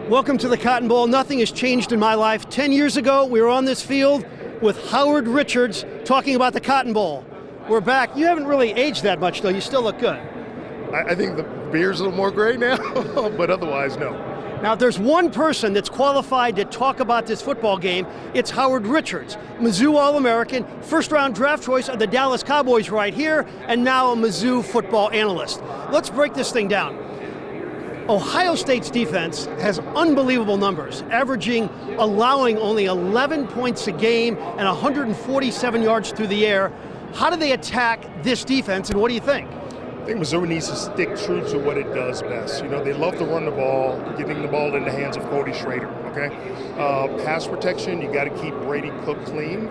Welcome to the Cotton Bowl. Nothing has changed in my life. 10 years ago, we were on this field with Howard Richards talking about the Cotton Bowl. We're back. You haven't really aged that much, though. You still look good. I think the beard's a little more gray now, but otherwise, no. Now, if there's one person that's qualified to talk about this football game, it's Howard Richards, Mizzou All-American, first-round draft choice of the Dallas Cowboys right here, and now a Mizzou football analyst. Let's break this thing down. Ohio State's defense has unbelievable numbers, allowing only 11 points a game and 147 yards through the air. How do they attack this defense, and what do you think? I think Missouri needs to stick true to what it does best. You know, they love to run the ball, getting the ball in the hands of Cody Schrader, okay? Pass protection, you got to keep Brady Cook clean.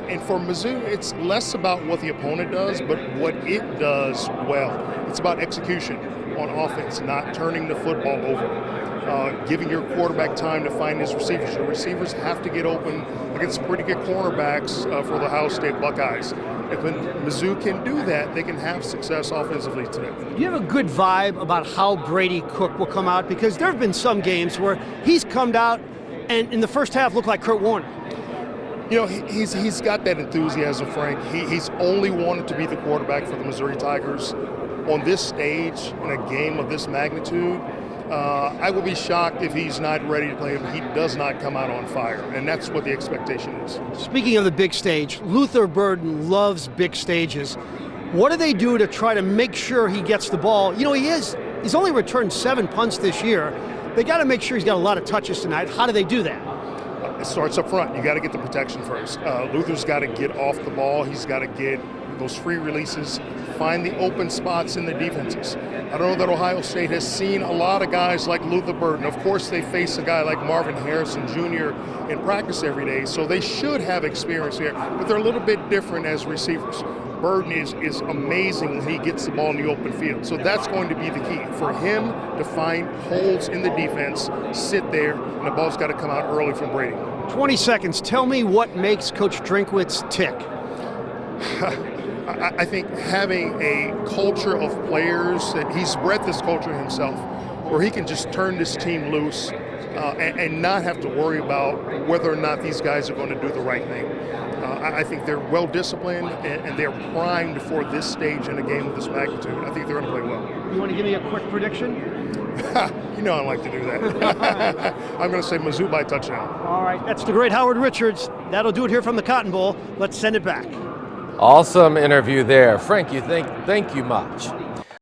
And for Mizzou, it's less about what the opponent does, but what it does well. It's about execution on offense, not turning the football over, giving your quarterback time to find his receivers. Your receivers have to get open against pretty good cornerbacks for the Ohio State Buckeyes. If Mizzou can do that, they can have success offensively today. Do you have a good vibe about how Brady Cook will come out? Because there have been some games where he's come out and in the first half looked like Kurt Warner. You know, he's got that enthusiasm, Frank. He's only wanted to be the quarterback for the Missouri Tigers. On this stage, in a game of this magnitude, I will be shocked if he's not ready to play. He does not come out on fire, and that's what the expectation is. Speaking of the big stage, Luther Burden loves big stages. What do they do to try to make sure he gets the ball? You know, he's only returned 7 punts this year. They got to make sure he's got a lot of touches tonight. How do they do that? It starts up front. You got to get the protection first. Luther's got to get off the ball. He's got to get those free releases, find the open spots in the defenses. I don't know that Ohio State has seen a lot of guys like Luther Burden. Of course, they face a guy like Marvin Harrison Jr. in practice every day, so they should have experience here, but they're a little bit different as receivers. Burden is amazing when he gets the ball in the open field, so that's going to be the key for him to find holes in the defense, sit there, and the ball's got to come out early from Brady. 20 seconds. Tell me what makes Coach Drinkwitz tick. I think having a culture of players, that he's bred this culture himself, where he can just turn this team loose and not have to worry about whether or not these guys are going to do the right thing. I think they're well disciplined and they're primed for this stage in a game of this magnitude. I think they're going to play well. You want to give me a quick prediction? You know I like to do that. I'm going to say Mizzou by touchdown. All right, that's the great Howard Richards. That'll do it here from the Cotton Bowl. Let's send it back. Awesome interview there. Frank, thank you much.